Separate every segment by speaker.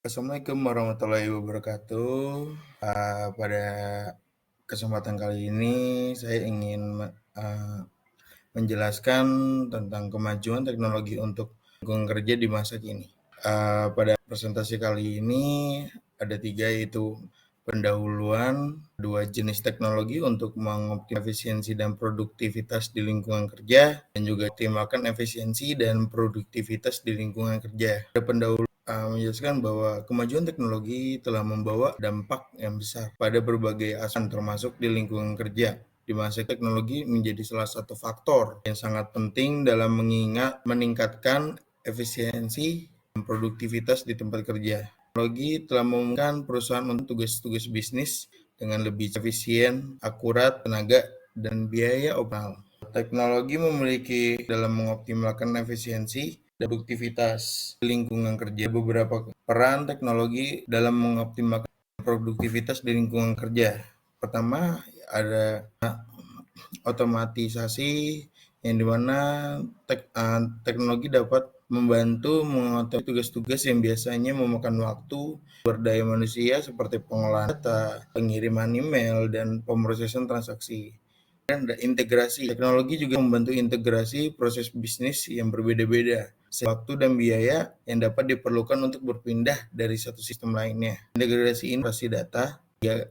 Speaker 1: Assalamualaikum warahmatullahi wabarakatuh. Pada kesempatan kali ini saya ingin menjelaskan tentang kemajuan teknologi untuk lingkungan kerja di masa kini. Pada presentasi kali ini ada 3, yaitu pendahuluan 2 jenis teknologi untuk mengoptimalkan efisiensi dan produktivitas di lingkungan kerja, dan juga optimalkan efisiensi dan produktivitas di lingkungan kerja. Ada pendahuluan menjelaskan bahwa kemajuan teknologi telah membawa dampak yang besar pada berbagai aspek termasuk di lingkungan kerja. Di masa teknologi menjadi salah satu faktor yang sangat penting dalam meningkatkan efisiensi dan produktivitas di tempat kerja. Teknologi telah memungkinkan perusahaan untuk tugas-tugas bisnis dengan lebih efisien, akurat, tenaga, dan biaya operasional. Teknologi memiliki dalam mengoptimalkan efisiensi dan produktivitas di lingkungan kerja. Beberapa peran teknologi dalam mengoptimalkan produktivitas di lingkungan kerja. Pertama, ada otomatisasi, yang dimana teknologi dapat membantu mengotomatisasi tugas-tugas yang biasanya memakan waktu, sumber daya manusia seperti pengolahan data, pengiriman email, dan pemrosesan transaksi. Dan ada integrasi. Teknologi juga membantu integrasi proses bisnis yang berbeda-beda, waktu dan biaya yang dapat diperlukan untuk berpindah dari satu sistem lainnya. Integrasi informasi data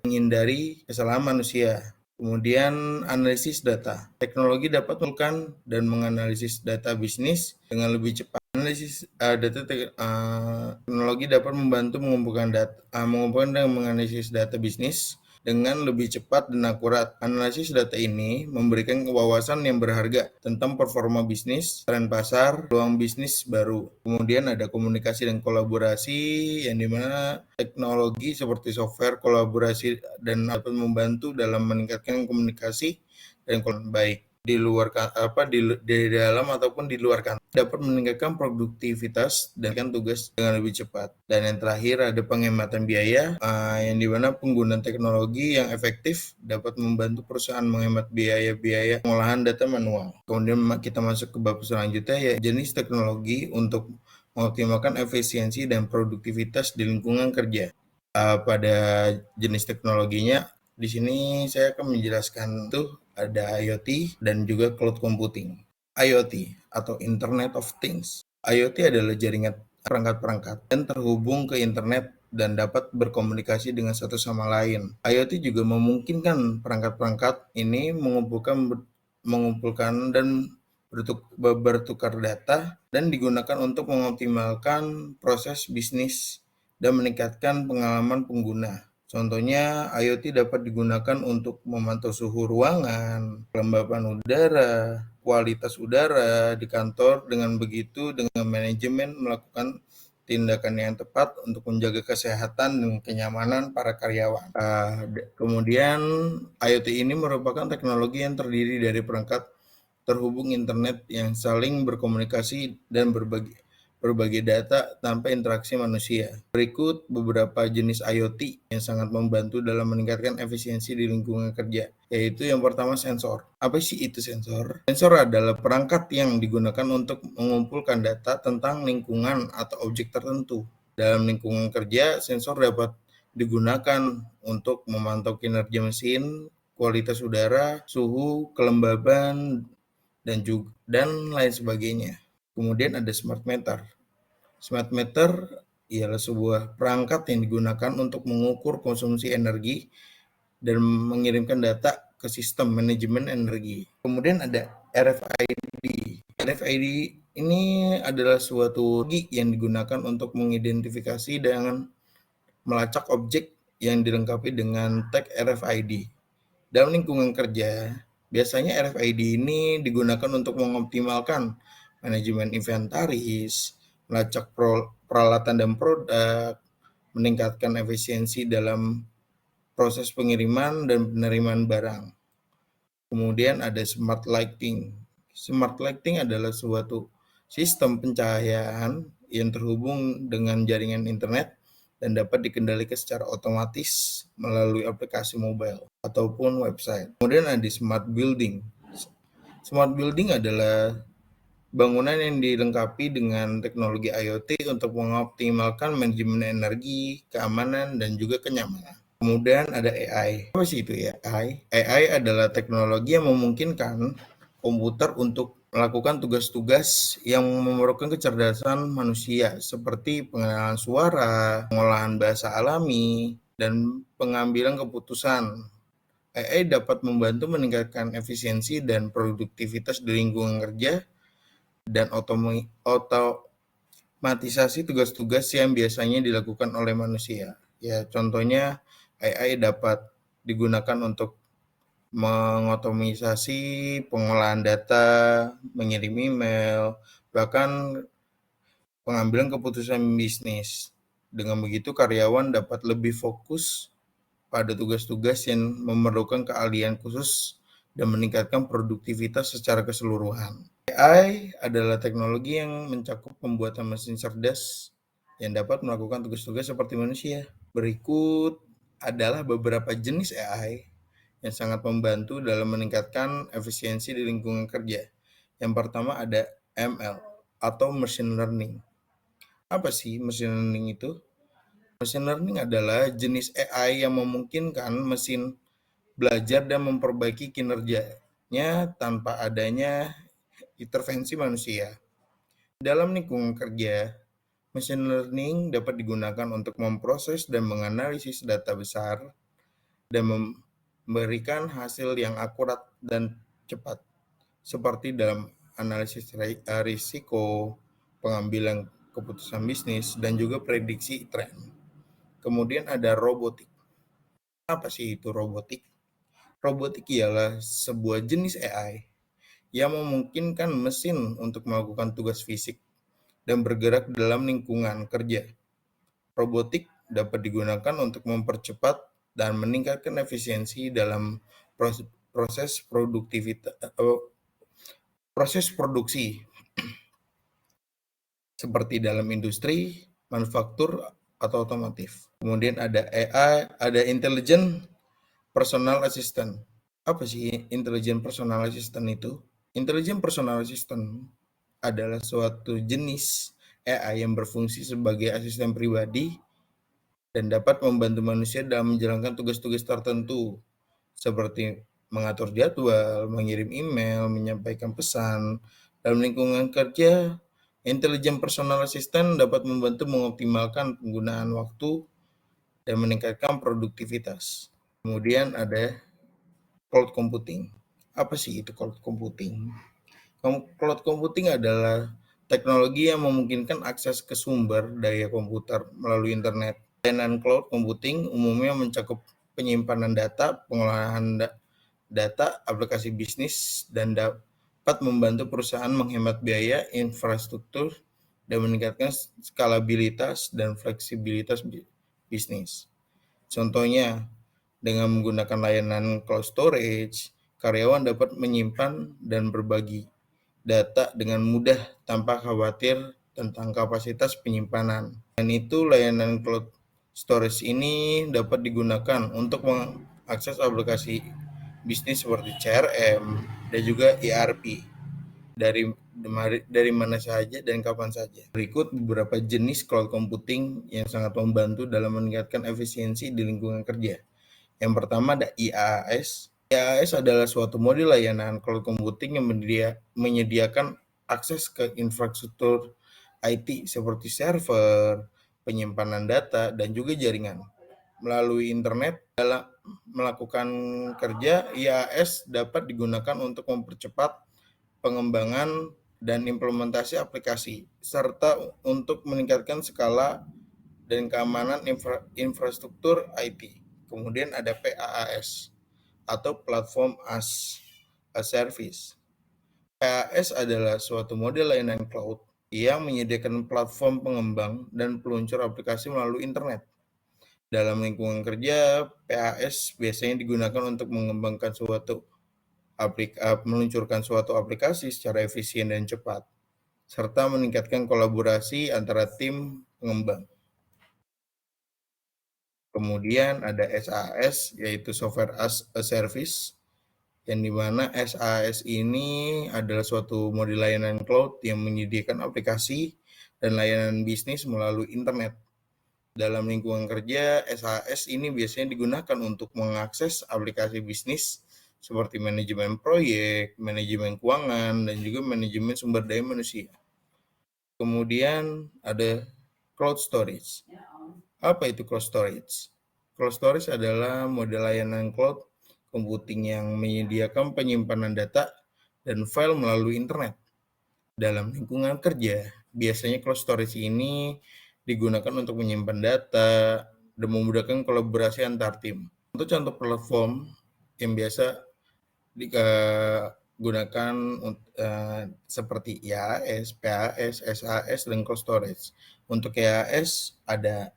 Speaker 1: menghindari kesalahan manusia. Kemudian analisis data. Teknologi dapat mengumpulkan dan menganalisis data bisnis dengan lebih cepat. Analisis teknologi dapat membantu mengumpulkan dan menganalisis data bisnis dengan lebih cepat dan akurat. Analisis data ini memberikan wawasan yang berharga tentang performa bisnis, tren pasar, peluang bisnis baru. Kemudian ada komunikasi dan kolaborasi, yang dimana teknologi seperti software kolaborasi dan dapat membantu dalam meningkatkan komunikasi dan baik di dalam ataupun di luar kantor, dapat meningkatkan produktivitas dan tugas dengan lebih cepat. Dan yang terakhir ada penghematan biaya, yang dimana penggunaan teknologi yang efektif dapat membantu perusahaan menghemat biaya pengolahan data manual. Kemudian kita masuk ke bab selanjutnya, yaitu jenis teknologi untuk mengoptimalkan efisiensi dan produktivitas di lingkungan kerja. Pada jenis teknologinya, di sini saya akan menjelaskan ada IoT dan juga cloud computing. IoT atau Internet of Things. IoT adalah jaringan perangkat-perangkat dan terhubung ke internet dan dapat berkomunikasi dengan satu sama lain. IoT juga memungkinkan perangkat-perangkat ini mengumpulkan dan bertukar data dan digunakan untuk mengoptimalkan proses bisnis dan meningkatkan pengalaman pengguna. Contohnya, IoT dapat digunakan untuk memantau suhu ruangan, kelembapan udara, kualitas udara di kantor. Dengan begitu, dengan manajemen melakukan tindakan yang tepat untuk menjaga kesehatan dan kenyamanan para karyawan. Kemudian, IoT ini merupakan teknologi yang terdiri dari perangkat terhubung internet yang saling berkomunikasi dan berbagi data tanpa interaksi manusia. Berikut beberapa jenis IoT yang sangat membantu dalam meningkatkan efisiensi di lingkungan kerja, yaitu yang pertama sensor. Apa sih itu sensor? Sensor adalah perangkat yang digunakan untuk mengumpulkan data tentang lingkungan atau objek tertentu. Dalam lingkungan kerja, sensor dapat digunakan untuk memantau kinerja mesin, kualitas udara, suhu, kelembaban, dan lain sebagainya. Kemudian ada smart meter. Smart meter ialah sebuah perangkat yang digunakan untuk mengukur konsumsi energi dan mengirimkan data ke sistem manajemen energi. Kemudian ada RFID. RFID ini adalah suatu teknologi yang digunakan untuk mengidentifikasi dengan melacak objek yang dilengkapi dengan tag RFID. Dalam lingkungan kerja, biasanya RFID ini digunakan untuk mengoptimalkan manajemen inventaris, melacak peralatan dan produk, meningkatkan efisiensi dalam proses pengiriman dan penerimaan barang. Kemudian ada smart lighting. Smart lighting adalah suatu sistem pencahayaan yang terhubung dengan jaringan internet dan dapat dikendalikan secara otomatis melalui aplikasi mobile ataupun website. Kemudian ada smart building. Smart building adalah bangunan yang dilengkapi dengan teknologi IoT untuk mengoptimalkan manajemen energi, keamanan, dan juga kenyamanan. Kemudian ada AI. Apa sih itu AI? AI adalah teknologi yang memungkinkan komputer untuk melakukan tugas-tugas yang memerlukan kecerdasan manusia seperti pengenalan suara, pengolahan bahasa alami, dan pengambilan keputusan. AI dapat membantu meningkatkan efisiensi dan produktivitas di lingkungan kerja dan otomatisasi tugas-tugas yang biasanya dilakukan oleh manusia. Ya, contohnya AI dapat digunakan untuk mengotomisasi pengolahan data, mengirim email, bahkan pengambilan keputusan bisnis. Dengan begitu, karyawan dapat lebih fokus pada tugas-tugas yang memerlukan keahlian khusus dan meningkatkan produktivitas secara keseluruhan. AI adalah teknologi yang mencakup pembuatan mesin cerdas yang dapat melakukan tugas-tugas seperti manusia. Berikut adalah beberapa jenis AI yang sangat membantu dalam meningkatkan efisiensi di lingkungan kerja. Yang pertama ada ML atau Machine Learning. Apa sih Machine Learning itu? Machine Learning adalah jenis AI yang memungkinkan mesin belajar dan memperbaiki kinerjanya tanpa adanya intervensi manusia. Dalam lingkungan kerja, machine learning dapat digunakan untuk memproses dan menganalisis data besar dan memberikan hasil yang akurat dan cepat, seperti dalam analisis risiko, pengambilan keputusan bisnis, dan juga prediksi tren. Kemudian ada robotik. Apa sih itu robotik? Robotik ialah sebuah jenis AI yang memungkinkan mesin untuk melakukan tugas fisik dan bergerak dalam lingkungan kerja. Robotik dapat digunakan untuk mempercepat dan meningkatkan efisiensi dalam proses produksi, seperti dalam industri, manufaktur, atau otomotif. Kemudian ada AI, ada Intelligent Personal Assistant. Apa sih Intelligent Personal Assistant itu? Intelligent Personal Assistant adalah suatu jenis AI yang berfungsi sebagai asisten pribadi dan dapat membantu manusia dalam menjalankan tugas-tugas tertentu, seperti mengatur jadwal, mengirim email, menyampaikan pesan. Dalam lingkungan kerja, Intelligent Personal Assistant dapat membantu mengoptimalkan penggunaan waktu dan meningkatkan produktivitas. Kemudian ada cloud computing. Apa sih itu cloud computing? Cloud computing adalah teknologi yang memungkinkan akses ke sumber daya komputer melalui internet. Layanan cloud computing umumnya mencakup penyimpanan data, pengolahan data, aplikasi bisnis, dan dapat membantu perusahaan menghemat biaya, infrastruktur, dan meningkatkan skalabilitas dan fleksibilitas bisnis. Contohnya, dengan menggunakan layanan cloud storage, karyawan dapat menyimpan dan berbagi data dengan mudah tanpa khawatir tentang kapasitas penyimpanan. Dan itu layanan cloud storage ini dapat digunakan untuk mengakses aplikasi bisnis seperti CRM dan juga ERP dari mana saja dan kapan saja. Berikut beberapa jenis cloud computing yang sangat membantu dalam meningkatkan efisiensi di lingkungan kerja. Yang pertama ada IaaS. IaaS adalah suatu model layanan cloud computing yang menyediakan akses ke infrastruktur IT seperti server, penyimpanan data, dan juga jaringan. Melalui internet, dalam melakukan kerja, IaaS dapat digunakan untuk mempercepat pengembangan dan implementasi aplikasi, serta untuk meningkatkan skala dan keamanan infrastruktur IT. Kemudian ada PaaS atau Platform as a Service. PaaS adalah suatu model layanan cloud yang menyediakan platform pengembang dan peluncur aplikasi melalui internet. Dalam lingkungan kerja, PaaS biasanya digunakan untuk mengembangkan meluncurkan suatu aplikasi secara efisien dan cepat, serta meningkatkan kolaborasi antara tim pengembang. Kemudian ada SaaS, yaitu Software as a Service, yang dimana SaaS ini adalah suatu model layanan cloud yang menyediakan aplikasi dan layanan bisnis melalui internet. Dalam lingkungan kerja, SaaS ini biasanya digunakan untuk mengakses aplikasi bisnis seperti manajemen proyek, manajemen keuangan, dan juga manajemen sumber daya manusia. Kemudian ada cloud storage. Apa itu cloud storage? Cloud storage adalah model layanan cloud computing yang menyediakan penyimpanan data dan file melalui internet. Dalam lingkungan kerja, biasanya cloud storage ini digunakan untuk menyimpan data dan memudahkan kolaborasi antar tim. Untuk contoh platform yang biasa digunakan seperti IaaS, PaaS, SaaS, dan cloud storage. Untuk IaaS ada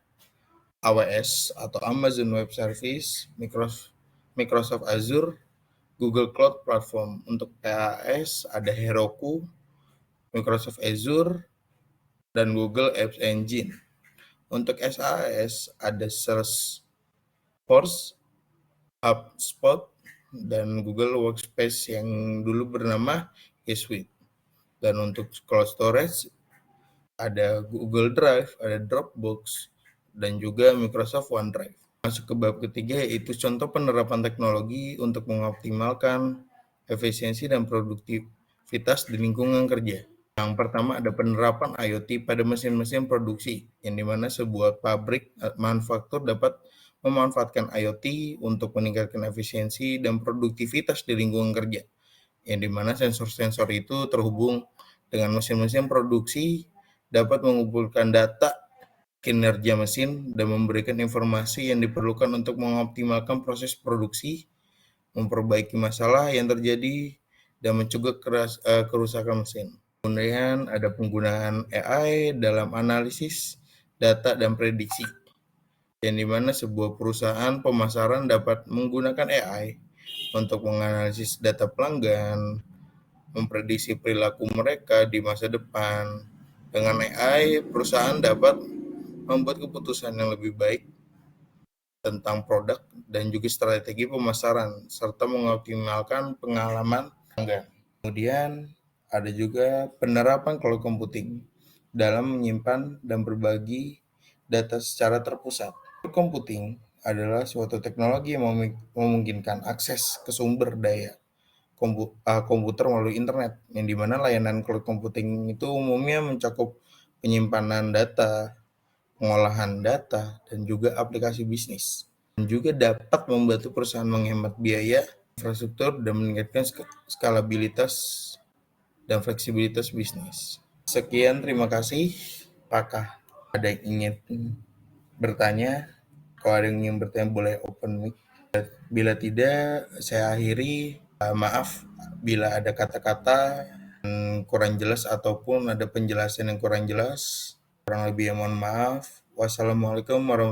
Speaker 1: AWS atau Amazon Web Service, Microsoft Azure, Google Cloud Platform. Untuk PaaS ada Heroku, Microsoft Azure, dan Google Apps Engine. Untuk SaaS ada Salesforce, HubSpot, dan Google Workspace yang dulu bernama G Suite. Dan untuk cloud storage ada Google Drive, ada Dropbox, dan juga Microsoft OneDrive. Masuk ke bab ketiga, yaitu contoh penerapan teknologi untuk mengoptimalkan efisiensi dan produktivitas di lingkungan kerja. Yang pertama ada penerapan IoT pada mesin-mesin produksi, yang dimana sebuah pabrik manufaktur dapat memanfaatkan IoT untuk meningkatkan efisiensi dan produktivitas di lingkungan kerja, yang dimana sensor-sensor itu terhubung dengan mesin-mesin produksi, dapat mengumpulkan data kinerja mesin dan memberikan informasi yang diperlukan untuk mengoptimalkan proses produksi, memperbaiki masalah yang terjadi, dan mencegah kerusakan mesin. Kemudian ada penggunaan AI dalam analisis data dan prediksi, yang dimana sebuah perusahaan pemasaran dapat menggunakan AI untuk menganalisis data pelanggan, memprediksi perilaku mereka di masa depan. Dengan AI, perusahaan dapat membuat keputusan yang lebih baik tentang produk dan juga strategi pemasaran, serta mengoptimalkan pengalaman pelanggan. Kemudian ada juga penerapan cloud computing dalam menyimpan dan berbagi data secara terpusat. Cloud computing adalah suatu teknologi yang memungkinkan akses ke sumber daya komputer melalui internet, yang dimana layanan cloud computing itu umumnya mencakup penyimpanan data, pengolahan data, dan juga aplikasi bisnis. Dan juga dapat membantu perusahaan menghemat biaya, infrastruktur, dan meningkatkan skalabilitas dan fleksibilitas bisnis. Sekian, terima kasih. Apakah ada yang ingin bertanya? Kalau ada yang ingin bertanya boleh open mic. Bila tidak, saya akhiri. Maaf bila ada kata-kata yang kurang jelas ataupun ada penjelasan yang kurang jelas. Kurang lebih mohon maaf. Wassalamualaikum warahmatullahi wabarakatuh.